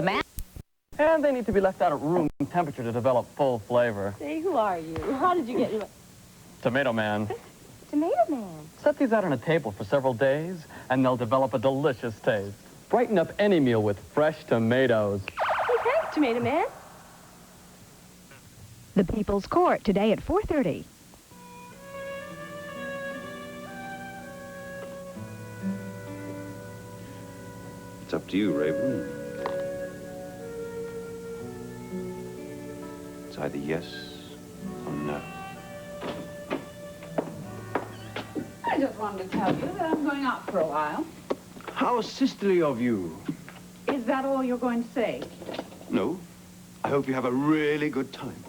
The man. And they need to be left out at room temperature to develop full flavor. Say, who are you? How did you get your... Tomato Man. Tomato Man. Set these out on a table for several days, and they'll develop a delicious taste. Brighten up any meal with fresh tomatoes. Hey, thanks, Tomato Man. The People's Court, today at 4:30. It's up to you, Raven. It's either yes or no. I just wanted to tell you that I'm going out for a while. How sisterly of you. Is that all you're going to say? No. I hope you have a really good time.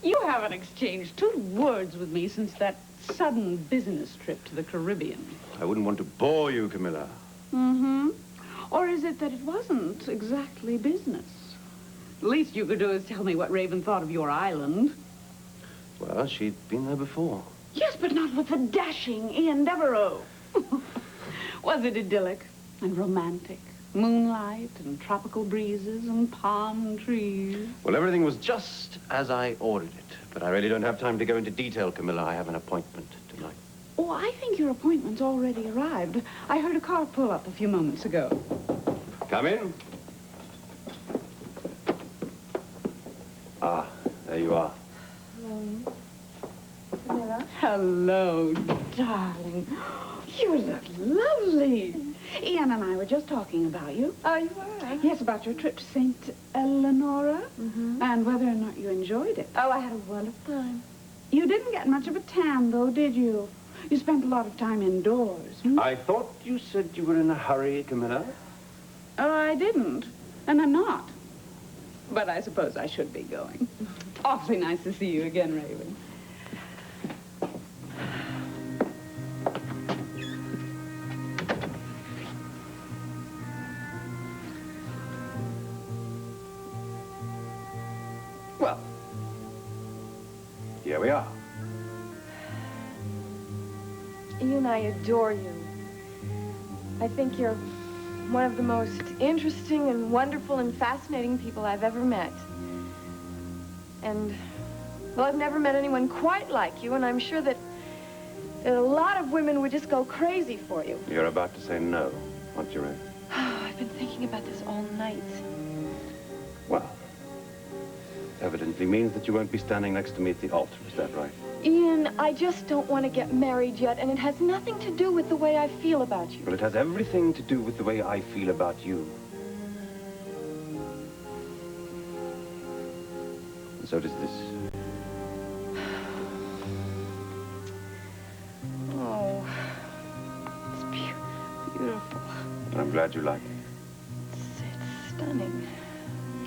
You haven't exchanged 2 words with me since that sudden business trip to the Caribbean. I wouldn't want to bore you, Camilla. Mm-hmm. Or is it that it wasn't exactly business? The least you could do is tell me what Raven thought of your island. Well, she'd been there before. Yes, but not with the dashing Ian Devereaux. Was it idyllic and romantic? Moonlight and tropical breezes and palm trees? Well, everything was just as I ordered it. But I really don't have time to go into detail, Camilla. I have an appointment tonight. Oh, I think your appointment's already arrived. I heard a car pull up a few moments ago. Come in. Ah, there you are. Camilla? Hello, darling. You look lovely. Ian and I were just talking about you. Oh, you were? Yes, about your trip to St. Eleonora. And whether or not you enjoyed it. Oh, I had a wonderful time. You didn't get much of a tan, though, did you? You spent a lot of time indoors. I thought you said you were in a hurry, Camilla. Oh, I didn't. And I'm not. But I suppose I should be going. Awfully nice to see you again, Raven. Well, here we are. Ian and I adore you. I think you're one of the most interesting and wonderful and fascinating people I've ever met. And, well, I've never met anyone quite like you, and I'm sure that a lot of women would just go crazy for you. You're about to say no, aren't you, Ray? I've been thinking about this all night. Well, evidently means that you won't be standing next to me at the altar, is that right? Ian, I just don't want to get married yet, and it has nothing to do with the way I feel about you. Well, it has everything to do with the way I feel about you. And so does this. Oh, it's beautiful. I'm glad you like it. It's stunning.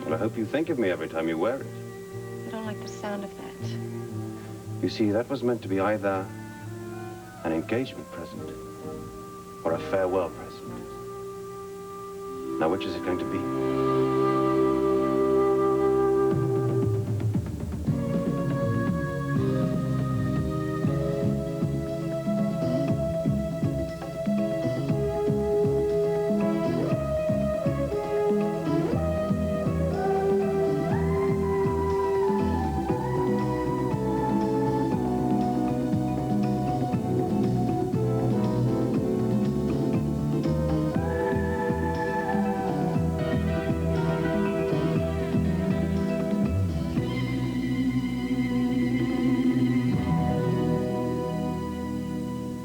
Well, I hope you think of me every time you wear it. I don't like the sound of that. You see, that was meant to be either an engagement present or a farewell present. Now, which is it going to be?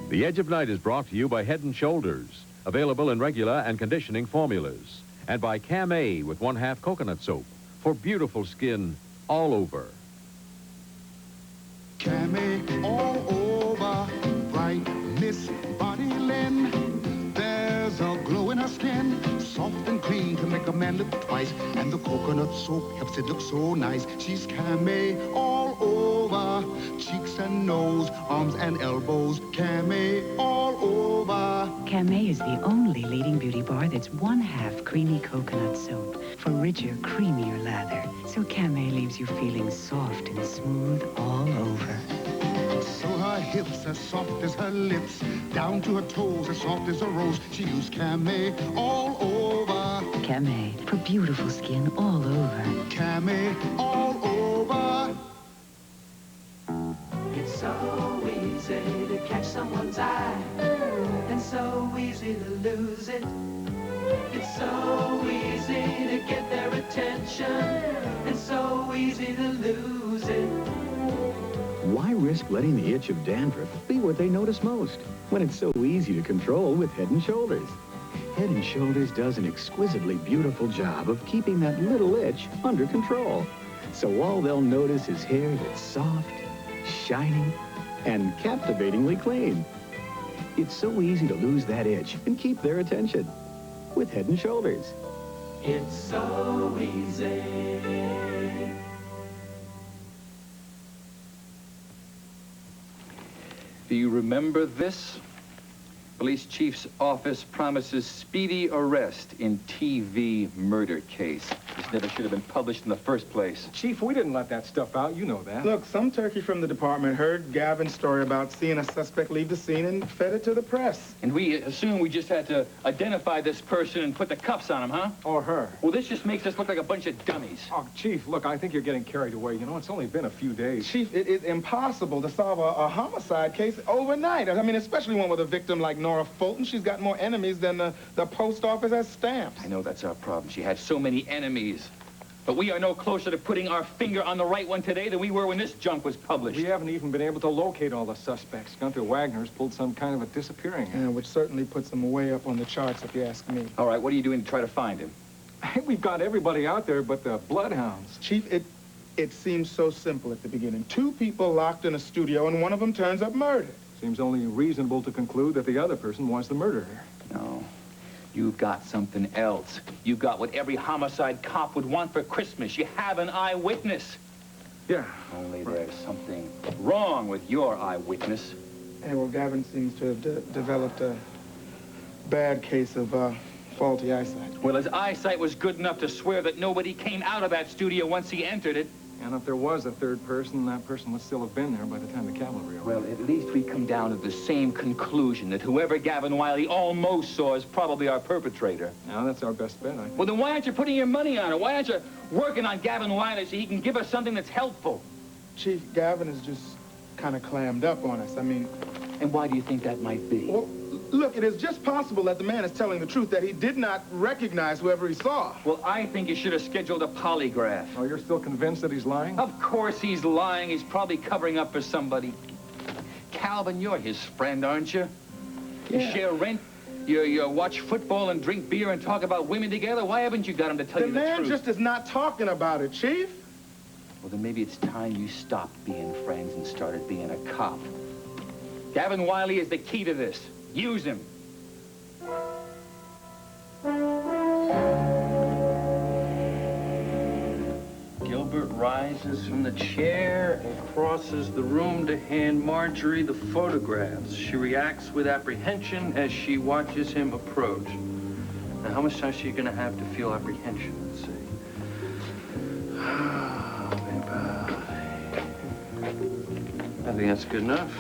The Edge of Night is brought to you by Head & Shoulders, available in regular and conditioning formulas, and by Camay with 1/2 coconut soap for beautiful skin all over. Camay all over, bright Miss Bonnie Lynn. There's a glow in her skin, soft and clean to make a man look twice. And the coconut soap helps it look so nice. She's Camay all over, cheeks and nose, arms and elbows. Camay all over. Camay is the only leading beauty bar that's 1/2 creamy coconut soap for richer, creamier lather. So Camay leaves you feeling soft and smooth all over. So her hips as soft as her lips, down to her toes as soft as a rose. She used Camay all over. Camay, for beautiful skin all over. Camay all over. It's so easy to catch someone's eye, and so easy to lose it. It's so easy to get their attention, and so easy to lose it. Why risk letting the itch of dandruff be what they notice most when it's so easy to control with Head & Shoulders? Head & Shoulders does an exquisitely beautiful job of keeping that little itch under control. So all they'll notice is hair that's soft, shining, and captivatingly clean. It's so easy to lose that itch and keep their attention with Head & Shoulders. It's so easy. Do you remember this? Police chief's office promises speedy arrest in TV murder case. This never should have been published in the first place. Chief, we didn't let that stuff out. You know that. Look, some turkey from the department heard Gavin's story about seeing a suspect leave the scene and fed it to the press. And we assume we just had to identify this person and put the cuffs on him, huh? Or her. Well, this just makes us look like a bunch of dummies. Oh, Chief, look, I think you're getting carried away. You know, it's only been a few days. Chief, it is impossible to solve a homicide case overnight. I mean, especially one with a victim like Nora Fulton. She's got more enemies than the post office has stamps. I know that's our problem. She had so many enemies. But we are no closer to putting our finger on the right one today than we were when this junk was published. We haven't even been able to locate all the suspects. Gunther Wagner's pulled some kind of a disappearing act. Yeah, which certainly puts him way up on the charts, if you ask me. All right, what are you doing to try to find him? We've got everybody out there but the bloodhounds. Chief, it seems so simple at the beginning. Two people locked in a studio and one of them turns up murdered. Seems only reasonable to conclude that the other person was the murderer. No. You've got something else. You've got what every homicide cop would want for Christmas. You have an eyewitness. Yeah. Only there's something wrong with your eyewitness. Hey, well, Gavin seems to have developed a bad case of faulty eyesight. Well, his eyesight was good enough to swear that nobody came out of that studio once he entered it. And if there was a third person, that person would still have been there by the time the cavalry arrived. Well, at least we come down to the same conclusion, that whoever Gavin Wiley almost saw is probably our perpetrator. Now, that's our best bet, I think. Well, then why aren't you putting your money on it? Why aren't you working on Gavin Wiley so he can give us something that's helpful? Chief, Gavin is just kind of clammed up on us. I mean... And why do you think that might be? Well, look, it is just possible that the man is telling the truth, that he did not recognize whoever he saw. Well, I think you should have scheduled a polygraph. Oh, you're still convinced that he's lying? Of course he's lying. He's probably covering up for somebody. Calvin, you're his friend, aren't you? You share rent, you watch football and drink beer and talk about women together. Why haven't you got him to tell you the truth? The man just is not talking about it, Chief. Well, then maybe it's time you stopped being friends and started being a cop. Gavin Wiley is the key to this. Use him. Gilbert rises from the chair and crosses the room to hand Marjorie the photographs. She reacts with apprehension as she watches him approach. Now, how much time is she going to have to feel apprehension? Let's see. I think that's good enough.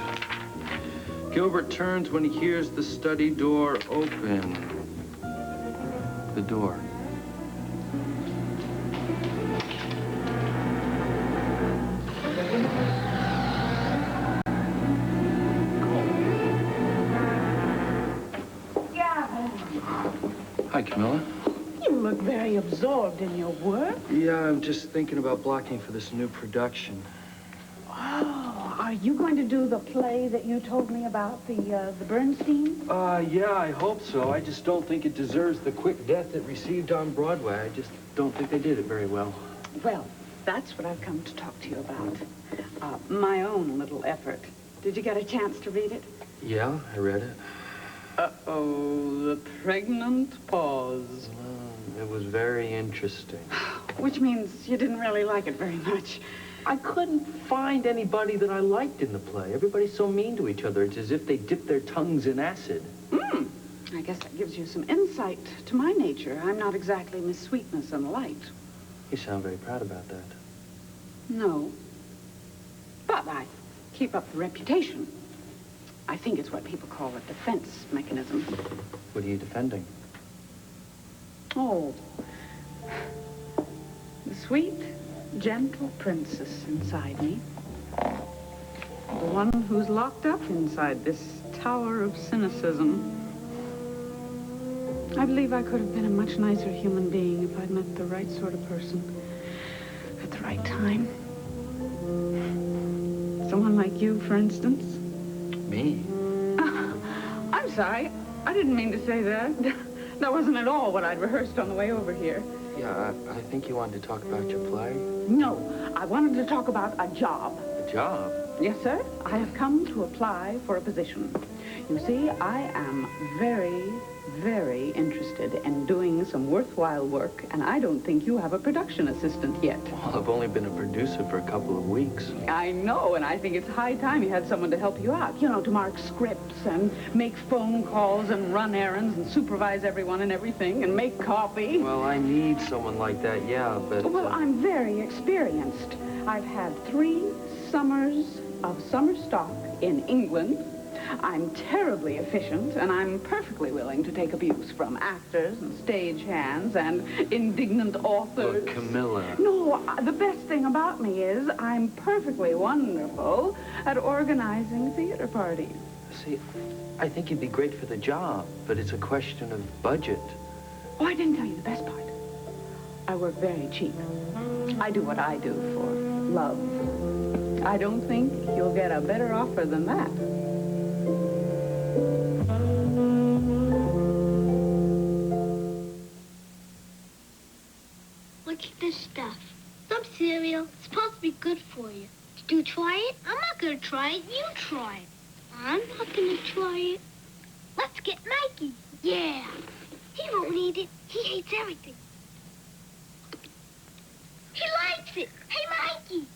Gilbert turns when he hears the study door open. The door. Gavin, Hi, Camilla. you look very absorbed in your work. Yeah, I'm just thinking about blocking for this new production. Oh, are you going to do the play that you told me about, the Bernstein? Yeah, I hope so. I just don't think it deserves the quick death it received on Broadway. I just don't think they did it very well. Well, that's what I've come to talk to you about. My own little effort. Did you get a chance to read it? Yeah, I read it. Uh-oh, the pregnant pause. It was very interesting. Which means you didn't really like it very much. I couldn't find anybody that I liked in the play. Everybody's so mean to each other. It's as if they dipped their tongues in acid. I guess that gives you some insight to my nature. I'm not exactly Miss Sweetness and Light. You sound very proud about that. No. But I keep up the reputation. I think it's what people call a defense mechanism. What are you defending? Oh, the sweet, gentle princess inside me. The one who's locked up inside this tower of cynicism. I believe I could have been a much nicer human being if I'd met the right sort of person at the right time. Someone like you, for instance. Me? I'm sorry. I didn't mean to say that. That wasn't at all what I'd rehearsed on the way over here. Yeah, I think you wanted to talk about your play. No, I wanted to talk about a job. A job? Yes, sir. I have come to apply for a position. You see, I am very, very interested in doing some worthwhile work, and I don't think you have a production assistant yet. Well, I've only been a producer for a couple of weeks. I know, and I think it's high time you had someone to help you out. You know, to mark scripts and make phone calls and run errands and supervise everyone and everything and make coffee. Well, I need someone like that, yeah, but... Well, I'm very experienced. I've had 3 summers of summer stock in England. I'm terribly efficient, and I'm perfectly willing to take abuse from actors and stagehands and indignant authors. Look, Camilla. No, the best thing about me is I'm perfectly wonderful at organizing theater parties. See, I think you'd be great for the job, but it's a question of budget. Oh, I didn't tell you the best part. I work very cheap. I do what I do for love. I don't think you'll get a better offer than that. Look at this stuff. Some cereal. It's supposed to be good for you. Did you try it? I'm not going to try it. You try it. I'm not going to try it. Let's get Mikey. Yeah. He won't eat it. He hates everything. He likes it. Hey, Mikey.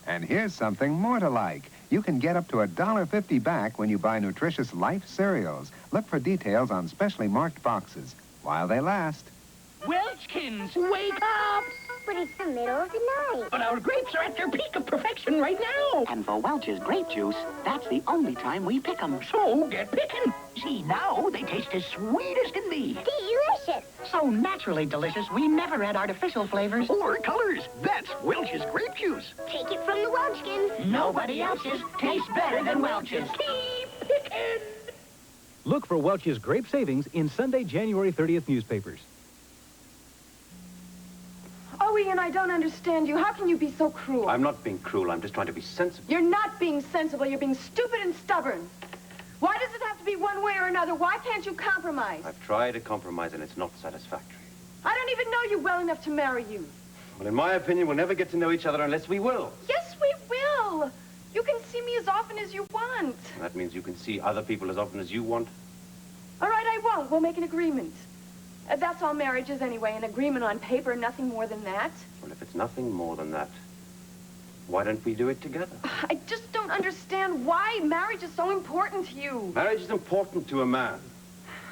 And here's something more to like. You can get up to $1.50 back when you buy nutritious Life cereals. Look for details on specially marked boxes while they last. Welchkins, wake up! But it's the middle of the night. But our grapes are at their peak of perfection right now. And for Welch's grape juice, that's the only time we pick 'em. So get picking. See, now they taste as sweet as can be. Delicious. So naturally delicious, we never add artificial flavors or colors. That's Welch's grape juice. Take it from the Welchkins. Nobody else's tastes better than Welch's. Keep picking. Look for Welch's grape savings in Sunday, January 30th newspapers. Oh, Ian, I don't understand you. How can you be so cruel? I'm not being cruel. I'm just trying to be sensible. You're not being sensible. You're being stupid and stubborn. Why does it have to be one way or another? Why can't you compromise? I've tried to compromise, and it's not satisfactory. I don't even know you well enough to marry you. Well, in my opinion, we'll never get to know each other unless we will. Yes, we will. You can see me as often as you want. And that means you can see other people as often as you want. All right, I won't. We'll make an agreement. That's all marriage is anyway, an agreement on paper, nothing more than that. Well, if it's nothing more than that, why don't we do it together? I just don't understand why marriage is so important to you. Marriage is important to a man.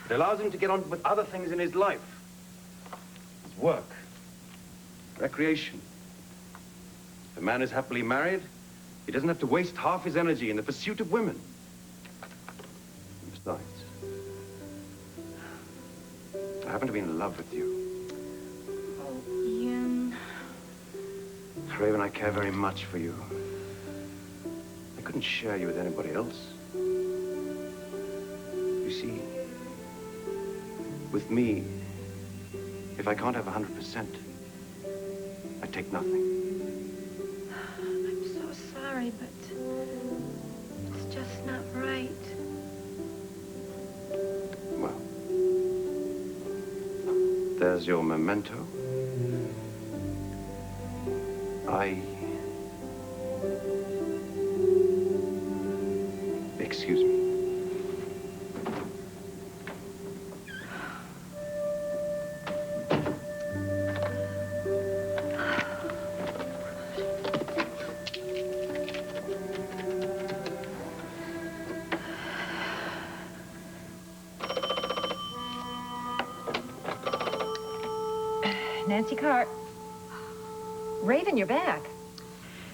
It allows him to get on with other things in his life. His work, recreation. If a man is happily married, he doesn't have to waste half his energy in the pursuit of women. And besides, I happen to be in love with you. Oh, Ian. Raven, I care very much for you. I couldn't share you with anybody else. You see, with me, if I can't have 100%, I take nothing. I'm so sorry, but it's just not right. Well, there's your memento. Excuse me. Nancy Carr. Raven, you're back.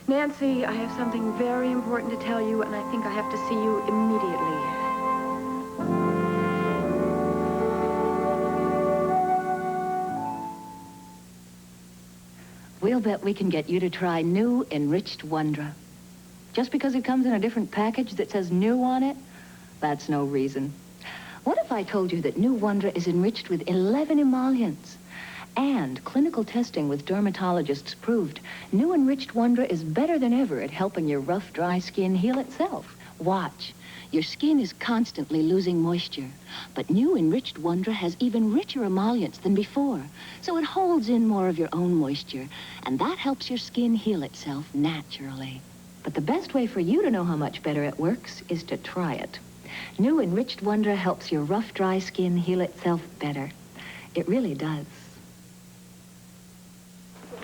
Nancy, I have something very important to tell you, and I think I have to see you immediately. We'll bet we can get you to try new enriched Wondra. Just because it comes in a different package that says new on it, that's no reason. What if I told you that new Wondra is enriched with 11 emollients? And clinical testing with dermatologists proved new enriched Wondra is better than ever at helping your rough, dry skin heal itself. Watch. Your skin is constantly losing moisture, but new enriched Wondra has even richer emollients than before, so it holds in more of your own moisture, and that helps your skin heal itself naturally. But the best way for you to know how much better it works is to try it. New enriched Wondra helps your rough, dry skin heal itself better. It really does.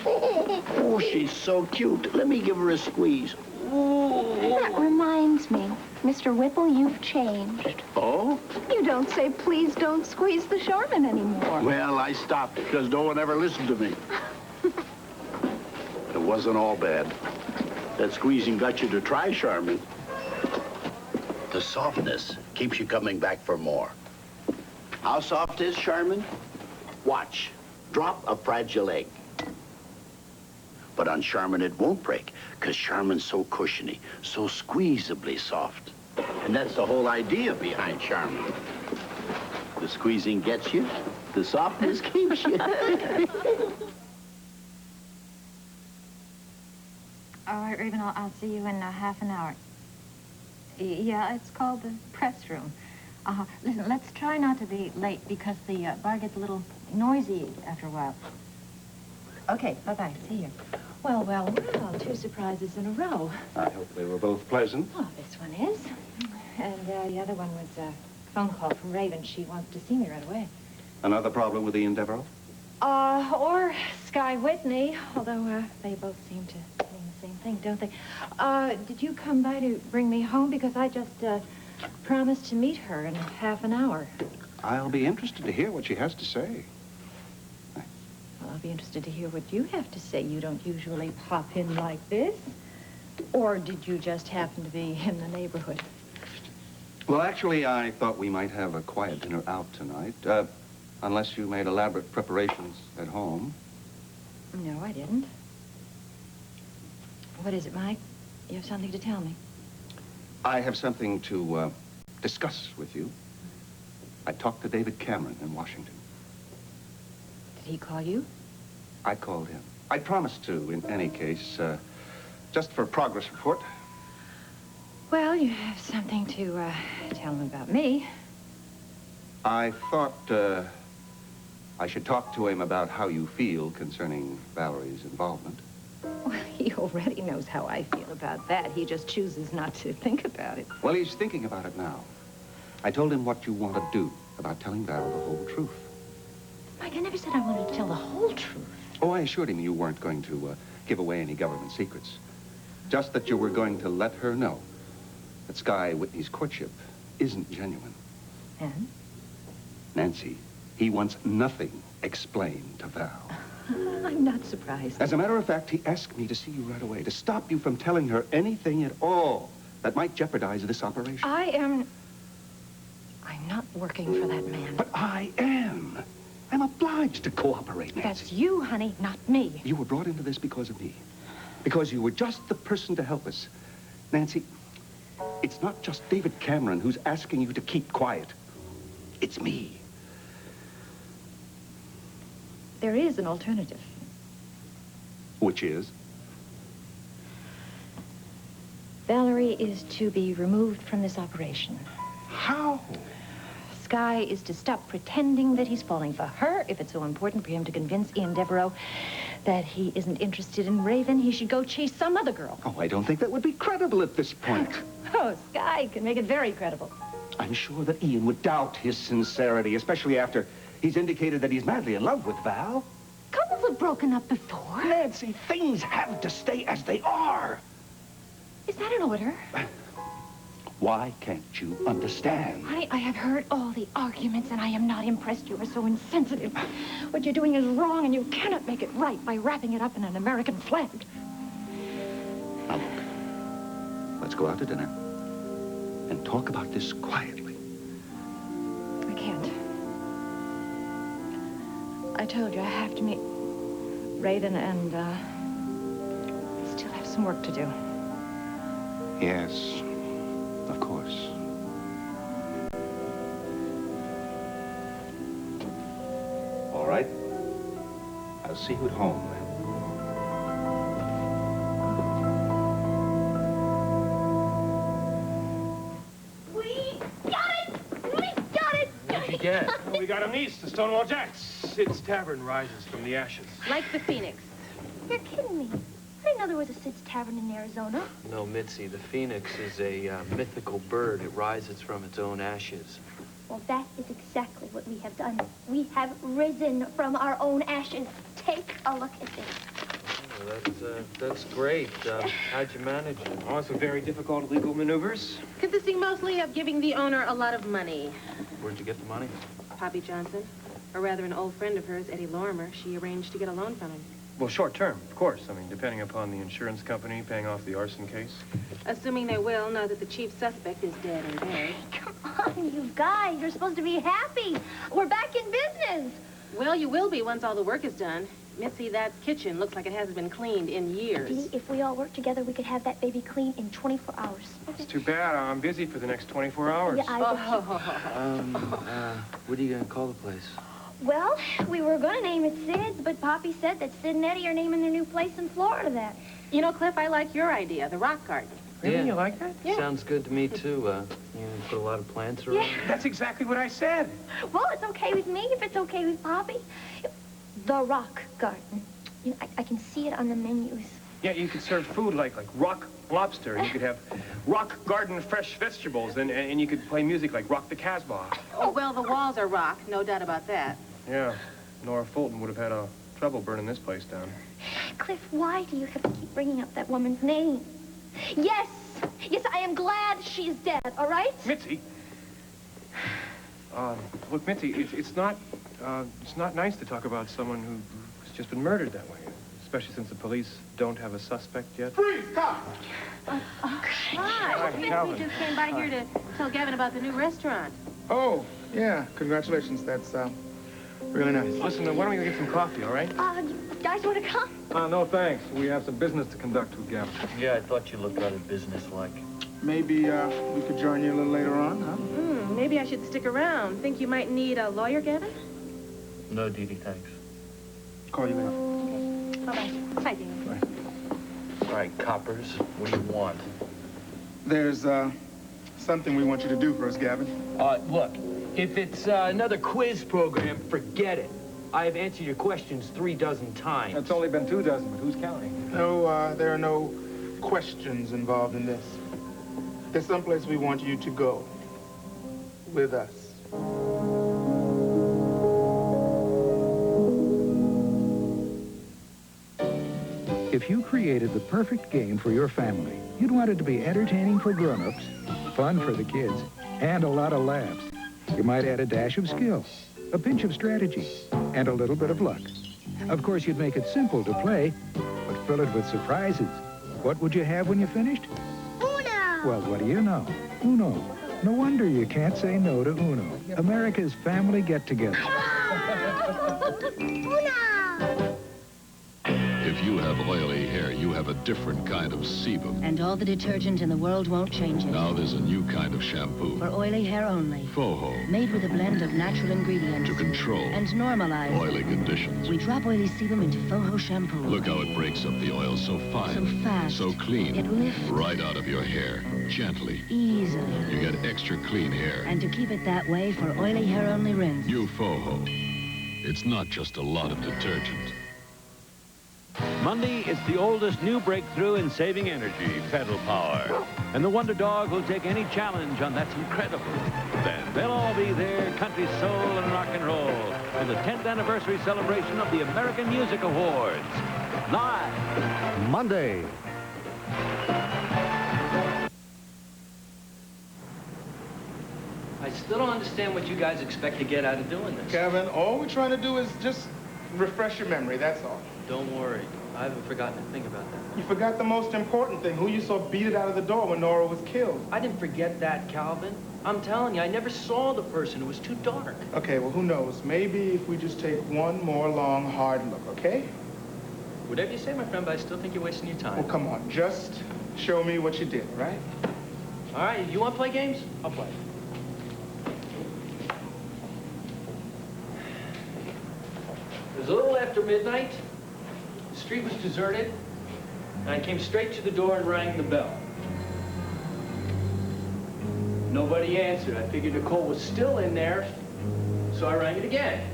Oh, she's so cute. Let me give her a squeeze. Ooh. That reminds me, Mr. Whipple, you've changed. Oh? You don't say, please don't squeeze the Charmin anymore. Well, I stopped because no one ever listened to me. It wasn't all bad. That squeezing got you to try Charmin. The softness keeps you coming back for more. How soft is Charmin? Watch. Drop a fragile egg. But on Charmin, it won't break, because Charmin's so cushiony, so squeezably soft. And that's the whole idea behind Charmin. The squeezing gets you, the softness keeps you. All right, Raven, I'll see you in half an hour. Yeah, it's called the press room. Listen, let's try not to be late, because the bar gets a little noisy after a while. Okay, bye-bye. See you. Well, well, well, 2 surprises in a row. I hope they were both pleasant. Well, this one is. And the other one was a phone call from Raven. She wants to see me right away. Another problem with the Endeavor? Or Sky Whitney, although they both seem to mean the same thing, don't they? Did you come by to bring me home? Because I just promised to meet her in half an hour. I'll be interested to hear what she has to say. Well, I'll be interested to hear what you have to say. You don't usually pop in like this. Or did you just happen to be in the neighborhood? Well, actually, I thought we might have a quiet dinner out tonight. Unless you made elaborate preparations at home. No, I didn't. What is it, Mike? You have something to tell me? I have something to discuss with you. I talked to David Cameron in Washington. Did he call you? I called him. I promised to, in any case, just for a progress report. Well, you have something to tell him about me. I thought I should talk to him about how you feel concerning Valerie's involvement. Well, he already knows how I feel about that. He just chooses not to think about it. Well, he's thinking about it now. I told him what you want to do about telling Val the whole truth. Mike, I never said I wanted to tell the whole truth. Oh, I assured him you weren't going to give away any government secrets. Just that you were going to let her know that Sky Whitney's courtship isn't genuine. And? Nancy, he wants nothing explained to Val. I'm not surprised. As a matter of fact, he asked me to see you right away, to stop you from telling her anything at all that might jeopardize this operation. I'm not working for that man. But I am. I'm obliged to cooperate, Nancy. That's you, honey, not me. You were brought into this because of me. Because you were just the person to help us. Nancy, it's not just David Cameron who's asking you to keep quiet. It's me. There is an alternative. Which is? Valerie is to be removed from this operation. How? Sky is to stop pretending that he's falling for her. If it's so important for him to convince Ian Devereaux that he isn't interested in Raven, he should go chase some other girl. Oh, I don't think that would be credible at this point. Oh, Sky can make it very credible. I'm sure that Ian would doubt his sincerity, especially after he's indicated that he's madly in love with Val. Couples have broken up before. Nancy, things have to stay as they are. Is that an order? Why can't you understand? Honey, I have heard all the arguments, and I am not impressed. You are so insensitive. What you're doing is wrong, and you cannot make it right by wrapping it up in an American flag. Now, look. Let's go out to dinner and talk about this quietly. I can't. I told you I have to meet Raven, and some work to do. Yes, of course. All right. I'll see you at home, then. What'd you get? Well, we got him east to Stonewall Jack's. Sid's Tavern rises from the ashes. Like the Phoenix. You're kidding me. I didn't know there was a Sid's Tavern in Arizona. No, Mitzi, the phoenix is a mythical bird. It rises from its own ashes. Well, that is exactly what we have done. We have risen from our own ashes. Take a look at this. Oh, that's great. How'd you manage it? Oh, some very difficult legal maneuvers. Consisting mostly of giving the owner a lot of money. Where'd you get the money? Poppy Johnson, or rather an old friend of hers, Eddie Lorimer, she arranged to get a loan from him. Well, short term, of course. I mean, depending upon the insurance company paying off the arson case. Assuming they will, now that the chief suspect is dead and buried. Come on, you guys. You're supposed to be happy. We're back in business. Well, you will be once all the work is done. Mitzi, that kitchen looks like it hasn't been cleaned in years. Dee, if we all work together, we could have that baby clean in 24 hours. It's too bad. I'm busy for the next 24 hours. Yeah, What are you going to call the place? Well, we were going to name it Sid's, but Poppy said that Sid and Eddie are naming their new place in Florida that. You know, Cliff, I like your idea, the rock garden. Really? Yeah. You like that? Yeah. Sounds good to me, too. You put a lot of plants around. Yeah. That's exactly what I said. Well, it's okay with me if it's okay with Poppy. The Rock Garden. You know, I can see it on the menus. Yeah, you could serve food like rock lobster. You could have rock garden fresh vegetables, and you could play music like Rock the Casbah. Oh, well, the walls are rock, no doubt about that. Yeah, Nora Fulton would have had trouble burning this place down. Cliff, why do you have to keep bringing up that woman's name? Yes, I am glad she's dead, all right? Mitzi. Look, Mitzi, it's not nice to talk about someone who's just been murdered that way, especially since the police don't have a suspect yet. Freeze, cop! Hi. We Calvin. just came by here to tell Gavin about the new restaurant. Oh, yeah. Congratulations. That's really nice. Listen, why don't we get some coffee, all right? You guys want to come? No, thanks. We have some business to conduct with Gavin. Yeah, I thought you looked rather businesslike. Maybe we could join you a little later on, huh? Maybe I should stick around. Think you might need a lawyer, Gavin? No, Dee Dee, thanks. Call you later. Okay. Bye-bye. Bye, Dee. All right, coppers, what do you want? There's something we want you to do for us, Gavin. Look, if it's another quiz program, forget it. I have answered your questions 3 dozen times. It's only been 2 dozen, but who's counting? No, there are no questions involved in this. There's someplace we want you to go with us. If you created the perfect game for your family, you'd want it to be entertaining for grown-ups, fun for the kids, and a lot of laughs. You might add a dash of skill, a pinch of strategy, and a little bit of luck. Of course, you'd make it simple to play, but fill it with surprises. What would you have when you finished? Uno! Well, what do you know? Uno. No wonder you can't say no to Uno. America's family get-together. Uno! If you have oily hair, you have a different kind of sebum. And all the detergent in the world won't change it. Now there's a new kind of shampoo. For oily hair only. Foho. Made with a blend of natural ingredients. To control. And normalize. Oily conditions. We drop oily sebum into Foho shampoo. Look how it breaks up the oil so fine. So fast. So clean. It lifts. Right out of your hair. Gently. Easily. You get extra clean hair. And to keep it that way for oily hair only rinse. New Foho. It's not just a lot of detergent. Monday, it's the oldest new breakthrough in saving energy, pedal power. And the Wonder Dog will take any challenge on That's Incredible. Then they'll all be there, country soul and rock and roll, in the 10th anniversary celebration of the American Music Awards. Live, Monday. I still don't understand what you guys expect to get out of doing this. Kevin, all we're trying to do is just refresh your memory, that's all. Don't worry. I haven't forgotten a thing about that. You forgot the most important thing, who you saw beat it out of the door when Nora was killed. I didn't forget that, Calvin. I'm telling you, I never saw the person. It was too dark. Okay, well, who knows? Maybe if we just take one more long, hard look, okay? Whatever you say, my friend, but I still think you're wasting your time. Well, come on. Just show me what you did, right? All right, you want to play games? I'll play. It was a little after midnight. The street was deserted, and I came straight to the door and rang the bell. Nobody answered. I figured Nicole was still in there, so I rang it again.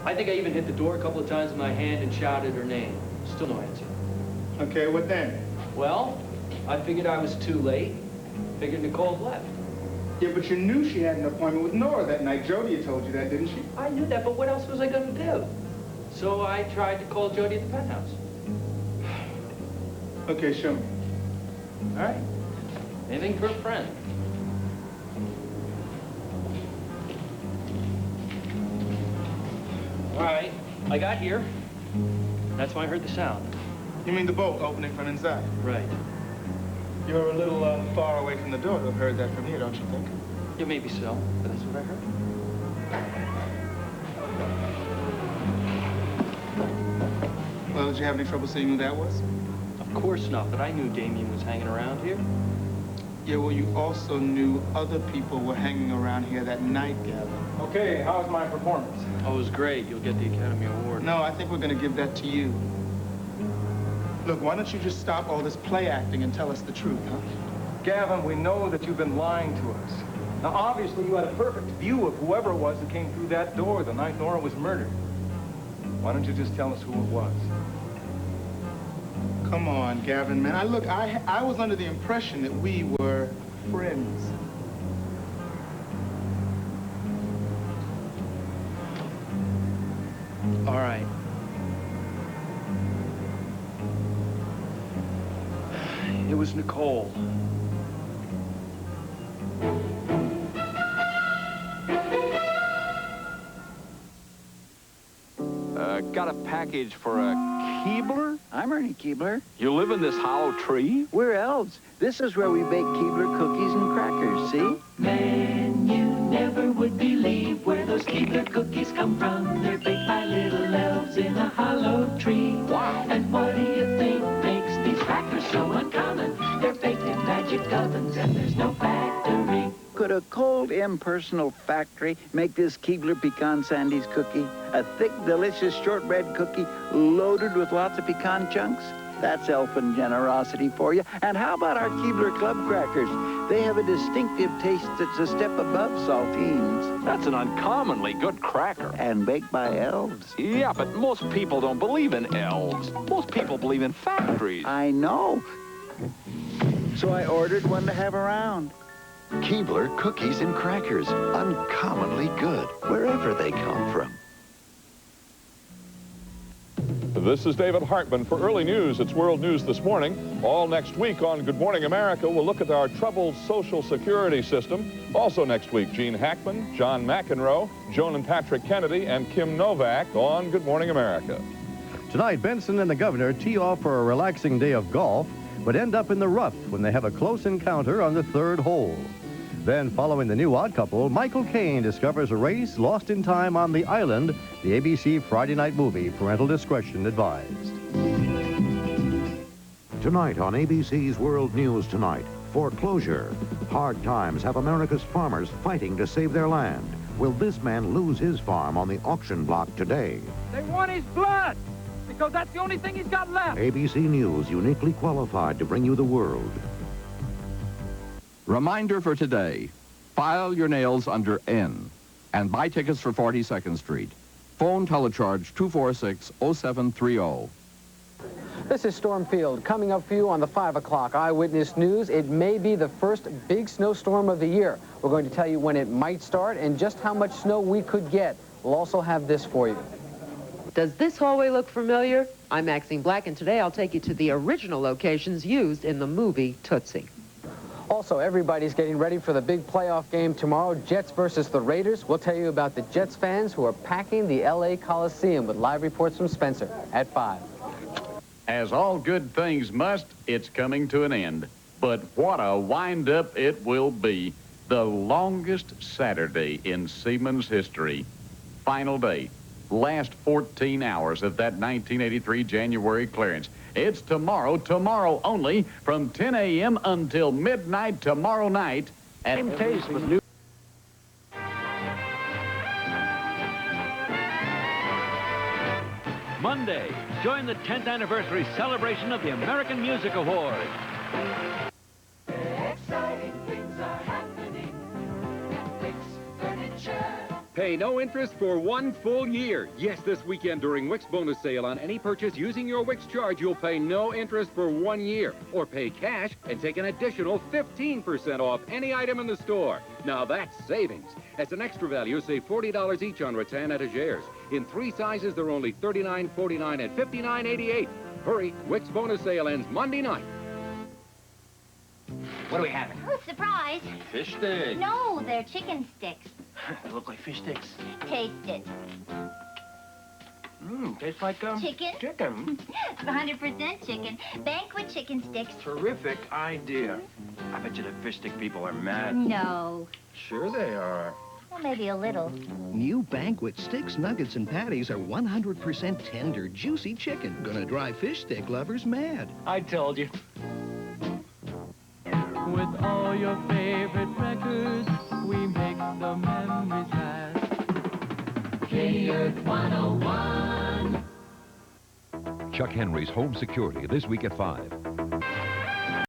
I think I even hit the door a couple of times with my hand and shouted her name. Still no answer. Okay, what then? Well, I figured I was too late. Figured Nicole had left. Yeah, but you knew she had an appointment with Nora that night. Jody had told you that, didn't she? I knew that, but what else was I going to do? So I tried to call Jody at the penthouse. Okay, show me. All right. Anything for a friend. All right. I got here. That's when I heard the sound. You mean the bolt opening from inside? Right. You're a little far away from the door to have heard that from here, don't you think? Yeah, maybe so, but that's what I heard. Well, did you have any trouble seeing who that was? Of course not, but I knew Damien was hanging around here. Yeah, well, you also knew other people were hanging around here that night, Gavin. Okay, how's my performance? Oh, it was great. You'll get the Academy Award. No, I think we're going to give that to you. Look, why don't you just stop all this play acting and tell us the truth, huh? Gavin, we know that you've been lying to us. Now, obviously, you had a perfect view of whoever it was that came through that door the night Nora was murdered. Why don't you just tell us who it was? Come on, Gavin, man. I was under the impression that we were friends. All right. It was Nicole. Got a package for a Keebler? I'm Ernie Keebler. You live in this hollow tree? We're elves. This is where we bake Keebler cookies and crackers, see? Man, you never would believe where those Keebler cookies come from. They're baked by little elves in a hollow tree. Wow. And what do you think makes these crackers so uncommon? They're baked in magic ovens and there's no factory. Could a cold, impersonal factory make this Keebler Pecan Sandies cookie? A thick, delicious shortbread cookie loaded with lots of pecan chunks? That's elfin generosity for you. And how about our Keebler Club crackers? They have a distinctive taste that's a step above saltines. That's an uncommonly good cracker. And baked by elves. Yeah, but most people don't believe in elves. Most people believe in factories. I know. So I ordered one to have around. Keebler cookies and crackers, uncommonly good, wherever they come from. This is David Hartman for Early News. It's World News This Morning. All next week on Good Morning America, we'll look at our troubled Social Security system. Also next week, Gene Hackman, John McEnroe, Joan and Patrick Kennedy, and Kim Novak on Good Morning America. Tonight, Benson and the governor tee off for a relaxing day of golf, but end up in the rough when they have a close encounter on the third hole. Then, following the new Odd Couple, Michael Caine discovers a race lost in time on the island, the ABC Friday night movie. Parental discretion advised. Tonight on ABC's World News Tonight, foreclosure. Hard times have America's farmers fighting to save their land. Will this man lose his farm on the auction block today? They want his blood, because that's the only thing he's got left. ABC News, uniquely qualified to bring you the world. Reminder for today, file your nails under N and buy tickets for 42nd Street. Phone telecharge 246-0730. This is Stormfield coming up for you on the 5 o'clock Eyewitness News. It may be the first big snowstorm of the year. We're going to tell you when it might start and just how much snow we could get. We'll also have this for you. Does this hallway look familiar? I'm Maxine Black, and today I'll take you to the original locations used in the movie Tootsie. Also, everybody's getting ready for the big playoff game tomorrow, Jets versus the Raiders. We'll tell you about the Jets fans who are packing the L.A. Coliseum with live reports from Spencer at 5. As all good things must, it's coming to an end. But what a wind-up it will be. The longest Saturday in Siemens history. Final day. last 14 hours of that 1983 January clearance. It's tomorrow only, from 10 a.m. until midnight tomorrow night. Same taste with new. Monday, join the 10th anniversary celebration of the American Music Awards. Exciting things are happening at Wickes Furniture. Pay no interest for 1 full year. Yes, this weekend during Wickes bonus sale on any purchase using your Wickes charge, you'll pay no interest for 1 year. Or pay cash and take an additional 15% off any item in the store. Now that's savings. As an extra value, save $40 each on rattan etagères. In 3 sizes, they're only $39.49 and $59.88. Hurry, Wickes bonus sale ends Monday night. What are we having? Oh, surprise. Fish sticks. No, they're chicken sticks. They look like fish sticks. Taste it. Tastes like chicken. Chicken. 100% chicken. Banquet chicken sticks. Terrific idea. I bet you the fish stick people are mad. No. Sure they are. Well, maybe a little. New Banquet sticks, nuggets, and patties are 100% tender, juicy chicken. Gonna drive fish stick lovers mad. I told you. With all your favorite records, we make the memories last. K-Earth 101. Chuck Henry's Home Security this week at 5.